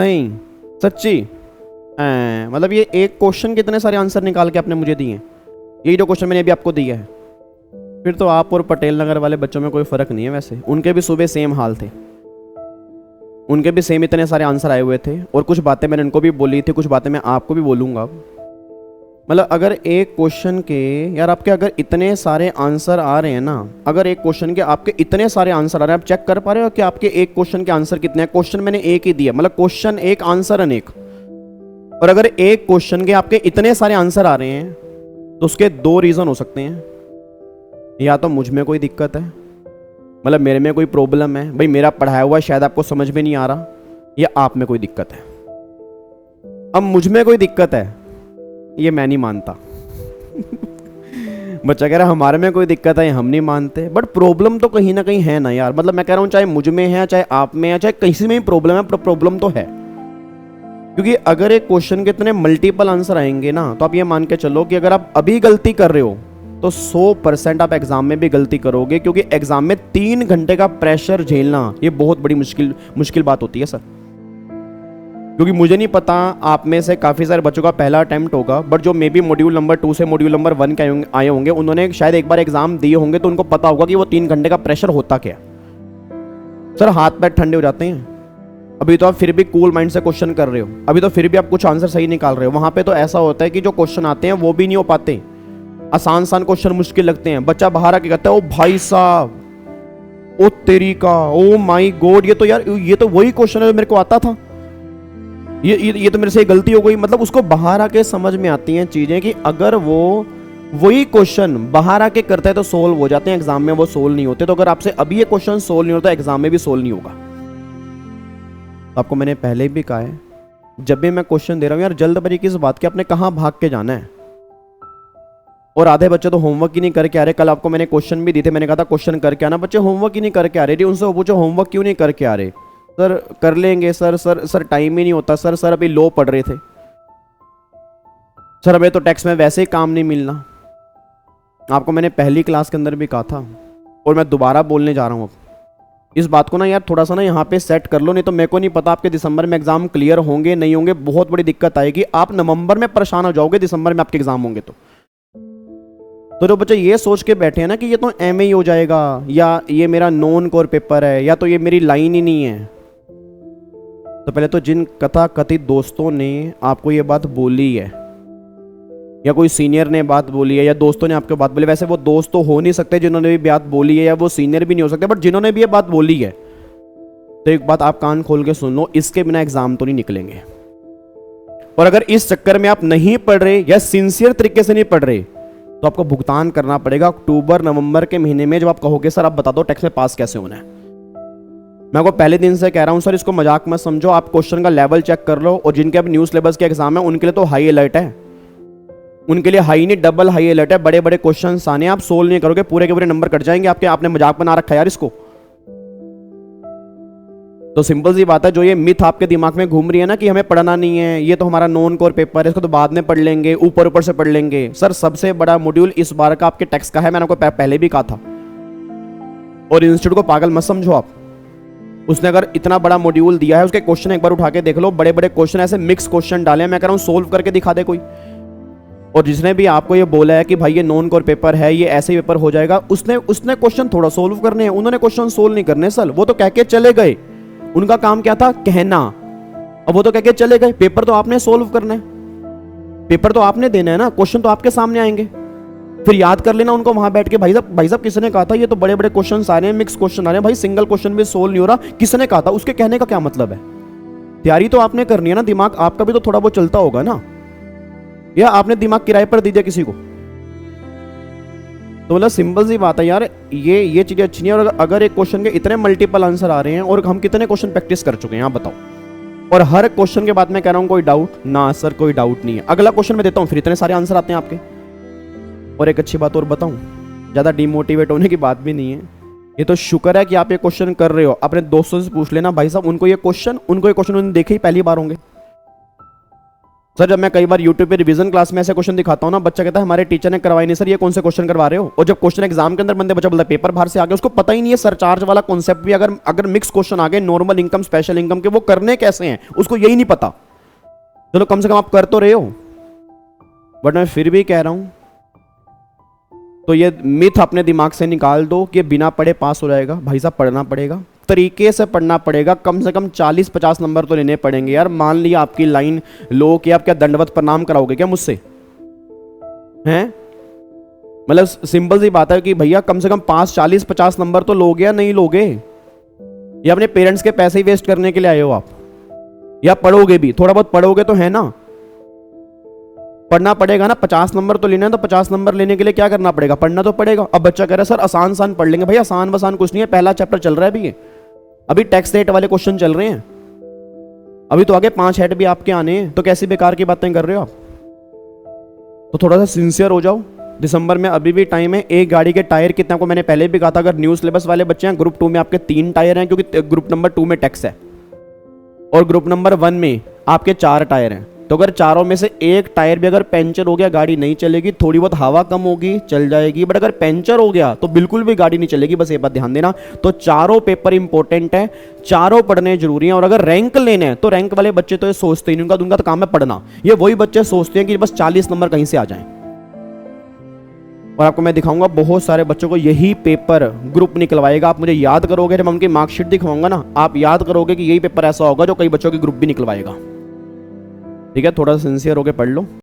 नहीं सच्ची। मतलब ये एक क्वेश्चन के इतने सारे आंसर निकाल के आपने मुझे दिए हैं, यही जो क्वेश्चन मैंने अभी आपको दिया है। फिर तो आप और पटेल नगर वाले बच्चों में कोई फ़र्क नहीं है। वैसे उनके भी सुबह सेम हाल थे, उनके भी सेम इतने सारे आंसर आए हुए थे, और कुछ बातें मैंने उनको भी बोली थी, कुछ बातें मैं आपको भी बोलूँगा। मतलब अगर एक क्वेश्चन के यार आपके अगर इतने सारे आंसर आ रहे हैं ना, अगर एक क्वेश्चन के आपके इतने सारे आंसर आ रहे हैं, आप चेक कर पा रहे हो कि आपके एक क्वेश्चन के आंसर कितने हैं। क्वेश्चन मैंने एक ही दिया, मतलब क्वेश्चन एक आंसर अनेक। और अगर एक क्वेश्चन के आपके इतने सारे आंसर आ रहे हैं तो उसके दो रीज़न हो सकते हैं। या तो मुझ में कोई दिक्कत है, मतलब मेरे में कोई प्रॉब्लम है, भाई मेरा पढ़ाया हुआ शायद आपको समझ में नहीं आ रहा, या आप में कोई दिक्कत है। अब मुझ में कोई दिक्कत है ये मैं नहीं मानता। बच्चा कह रहा है हमारे में कोई दिक्कत है, हम नहीं मानते, बट प्रॉब्लम तो कहीं ना कहीं है ना यार। मतलब मैं कह रहा हूँ चाहे मुझ में है, चाहे आप में है, चाहे किसी में भी प्रॉब्लम है, प्रॉब्लम तो है। क्योंकि अगर एक क्वेश्चन के इतने मल्टीपल आंसर आएंगे ना, तो आप ये मान के चलो कि अगर आप अभी गलती कर रहे हो तो 100% आप एग्जाम में भी गलती करोगे। क्योंकि एग्जाम में 3 घंटे का प्रेशर झेलना ये बहुत बड़ी मुश्किल बात होती है सर। क्योंकि मुझे नहीं पता आप में से काफ़ी सारे बच्चों का पहला अटेम्प्ट होगा, बट जो मे बी मॉड्यूल नंबर 2 से मॉड्यूल नंबर 1 के आए होंगे, उन्होंने शायद एक बार एग्जाम दिए होंगे, तो उनको पता होगा कि वो 3 घंटे का प्रेशर होता क्या। सर हाथ पैर ठंडे हो जाते हैं। अभी तो आप फिर भी कूल माइंड से क्वेश्चन कर रहे हो, अभी तो फिर भी आप कुछ आंसर सही निकाल रहे हो। वहां पे तो ऐसा होता है कि जो क्वेश्चन आते हैं वो भी नहीं हो पाते, आसान क्वेश्चन मुश्किल लगते हैं। बच्चा बाहर आके कहता है ओ भाई साहब, ओ तेरी का, ओ माई गॉड, ये तो यार ये तो वही क्वेश्चन है जो मेरे को आता था, ये तो मेरे से गलती हो गई। मतलब उसको बाहर आके समझ में आती हैं चीजें कि अगर वो वही क्वेश्चन बाहर आके करता है तो सोल्व हो जाते हैं, एग्जाम में वो सोल्व नहीं होते। तो अगर आपसे अभी ये क्वेश्चन सोल्व नहीं होता, एग्जाम में भी सोल्व नहीं होगा। तो आपको मैंने पहले भी कहा है, जब भी मैं क्वेश्चन दे रहा हूं यार, जल्दबाजी किस बात की, आपने कहां भाग के जाना है। और आधे बच्चे तो होमवर्क ही नहीं करके आ रहे। कल आपको मैंने क्वेश्चन भी दिए थे, मैंने कहा था क्वेश्चन करके आना, बच्चे होमवर्क ही नहीं करके आ रहे। उनसे पूछो होमवर्क क्यों नहीं करके आ रहे, सर कर लेंगे सर, सर टाइम ही नहीं होता सर, सर अभी लो पढ़ रहे थे सर, अभी तो टैक्स में वैसे ही काम नहीं मिलना। आपको मैंने पहली क्लास के अंदर भी कहा था, और मैं दोबारा बोलने जा रहा हूँ। अब इस बात को ना यार थोड़ा सा ना यहाँ पे सेट कर लो, नहीं तो मेरे को नहीं पता आपके दिसंबर में एग्जाम क्लियर होंगे नहीं होंगे, बहुत बड़ी दिक्कत आएगी। आप नवंबर में परेशान हो जाओगे, दिसंबर में आपके एग्जाम होंगे तो जो बच्चे ये सोच के बैठे हैं ना कि ये तो एमए ही हो जाएगा, या ये मेरा नॉन कोर पेपर है, या तो ये मेरी लाइन ही नहीं है। तो पहले तो जिन कथा कथित दोस्तों ने आपको ये बात बोली है, या कोई सीनियर ने बात बोली है, या दोस्तों ने आपको बात बोली, वैसे वो दोस्त तो हो नहीं सकते जिन्होंने भी बात बोली है, या वो सीनियर भी नहीं हो सकते, बट जिन्होंने भी ये बात बोली है, तो एक बात आप कान खोल के सुन लो, इसके बिना एग्जाम तो नहीं निकलेंगे। और अगर इस चक्कर में आप नहीं पढ़ रहे या सिंसियर तरीके से नहीं पढ़ रहे, तो आपको भुगतान करना पड़ेगा अक्टूबर नवंबर के महीने में, जब आप कहोगे सर आप बता दो टैक्स में पास कैसे होना है। मैं आपको पहले दिन से कह रहा हूं सर, इसको मजाक मत समझो, आप क्वेश्चन का लेवल चेक कर लो। और जिनके अब न्यू सिलेबस के एग्जाम है उनके लिए तो हाई अलर्ट है, उनके लिए हाई नहीं डबल हाई अलर्ट है। बड़े बड़े क्वेश्चन आने, आप सोल्व नहीं करोगे पूरे के पूरे नंबर कट जाएंगे आपके। आपने मजाक बना रखा है यार इसको। तो सिंपल सी बात है, जो ये मिथ आपके दिमाग में घूम रही है ना कि हमें पढ़ना नहीं है, ये तो हमारा नॉन कोर पेपर है, इसको तो बाद में पढ़ लेंगे, ऊपर ऊपर से पढ़ लेंगे। सर सबसे बड़ा मॉड्यूल इस बार का आपके टैक्स का है, मैंने आपको पहले भी कहा था। और इंस्टीट्यूट को पागल मत समझो आप, उसने अगर इतना बड़ा मॉड्यूल दिया है, उसके क्वेश्चन एक बार उठा के देख लो, बड़े बड़े क्वेश्चन ऐसे मिक्स क्वेश्चन डाले हैं, मैं कह रहा हूं सोल्व करके दिखा दे कोई। और जिसने भी आपको ये बोला है कि भाई ये नॉन कोर पेपर है, ये ऐसे पेपर हो जाएगा, उसने क्वेश्चन थोड़ा सोल्व करने हैं, उन्होंने क्वेश्चन सोल्व नहीं करने सर, वो तो कह के चले गए। उनका काम क्या था, कहना। अब वो तो कह के चले गए, पेपर तो आपने सोल्व करना है, पेपर तो आपने देना है ना, क्वेश्चन तो आपके सामने आएंगे, फिर याद कर लेना उनको वहां बैठ के। भाई साहब किसने कहा था ये तो बड़े बड़े क्वेश्चन आ रहे हैं, मिक्स क्वेश्चन आ रहे हैं, भाई सिंगल क्वेश्चन भी सोल्व नहीं हो रहा, किसने कहा था, उसके कहने का क्या मतलब है। तैयारी तो आपने करनी है ना, दिमाग आपका भी तो थोड़ा बहुत चलता होगा ना, या आपने दिमाग किराए पर दे दिया किसी को। तो मतलब सिंपल सी बात है यार, ये चीजें अच्छी नहीं है। और अगर एक क्वेश्चन के इतने मल्टीपल आंसर आ रहे हैं, और हम कितने क्वेश्चन प्रैक्टिस कर चुके हैं आप बताओ, और हर क्वेश्चन के बाद मैं कह रहा हूं कोई डाउट ना सर, कोई डाउट नहीं है, अगला क्वेश्चन मैं देता हूं, फिर इतने सारे आंसर आते हैं आपके। और एक अच्छी बात और बताऊं, ज्यादा डिमोटिवेट होने की बात भी नहीं है, ये तो शुक्र है कि आप ये क्वेश्चन कर रहे हो। अपने दोस्तों से पूछ लेना, भाई साहब उनको ये क्वेश्चन उन्होंने देखे ही पहली बार होंगे, सर जब मैं कई बार यूट्यूब पे रिवीजन क्लास में ऐसे क्वेश्चन दिखाता हूँ ना, बच्चा कहता है हमारे टीचर ने करवाई नहीं सर, ये कौन से क्वेश्चन करवा रहे हो। और जब क्वेश्चन एग्जाम के अंदर बंदे बच्चा बोलता है पेपर बाहर से आ गया, उसको पता ही नहीं है सरचार्ज वाला कॉन्सेप्ट भी अगर मिक्स क्वेश्चन आ गए नॉर्मल इनकम स्पेशल इनकम के, वो करने कैसे हैं उसको यही नहीं पता। चलो कम से कम आप कर तो रहे हो, बट मैं फिर भी कह रहा हूं तो ये मिथ अपने दिमाग से निकाल दो कि बिना पढ़े पास हो जाएगा। भाई साहब पढ़ना पड़ेगा, तरीके से पढ़ना पड़ेगा, कम से कम 40-50 नंबर तो लेने पड़ेंगे यार। मान लिया आपकी लाइन लो कि आप क्या दंडवत प्रणाम कराओगे क्या मुझसे, हैं? मतलब सिंपल सी बात है कि भैया कम से कम 40-50 नंबर तो लोगे या नहीं लोगे? या अपने पेरेंट्स के पैसे ही वेस्ट करने के लिए आए हो आप? या पढ़ोगे भी, थोड़ा बहुत पढ़ोगे तो है ना, पढ़ना पड़ेगा ना। 50 नंबर तो लेना है, तो 50 नंबर लेने के लिए क्या करना पड़ेगा? पढ़ना तो पड़ेगा। अब बच्चा कह रहा है सर आसान आसान पढ़ लेंगे। भाई आसान वसान कुछ नहीं है, पहला चैप्टर चल रहा है अभी, अभी टैक्स रेट वाले क्वेश्चन चल रहे हैं, अभी तो आगे 5 हेड भी आपके आने हैं, तो कैसी बेकार की बातें कर रहे हो आप? तो थोड़ा सा सिंसियर हो जाओ। दिसंबर में अभी भी टाइम है। एक गाड़ी के टायर कितना को मैंने पहले भी कहा था, अगर न्यू सिलेबस वाले बच्चे हैं ग्रुप 2 में आपके 3 टायर हैं, क्योंकि ग्रुप नंबर 2 में टैक्स है, और ग्रुप नंबर 1 में आपके 4 टायर हैं। तो अगर चारों में से एक टायर भी अगर पंचर हो गया, गाड़ी नहीं चलेगी। थोड़ी बहुत हवा कम होगी चल जाएगी, बट अगर पंचर हो गया तो बिल्कुल भी गाड़ी नहीं चलेगी। बस ये बात ध्यान देना। तो चारों पेपर इंपॉर्टेंट है, चारों पढ़ने जरूरी हैं। और अगर रैंक लेने हैं तो रैंक वाले बच्चे तो ये सोचते ही नहीं, उनका तो काम है पढ़ना। ये वही बच्चे सोचते हैं कि बस 40 नंबर कहीं से आ जाएं। और आपको मैं दिखाऊंगा बहुत सारे बच्चों को यही पेपर ग्रुप निकलवाएगा। आप मुझे याद करोगे, जब मैं उनकी मार्कशीट दिखाऊंगा ना, आप याद करोगे कि यही पेपर ऐसा होगा जो कई बच्चों की ग्रुप भी निकलवाएगा। ठीक है, थोड़ा सा सिंसियर होकर पढ़ लो।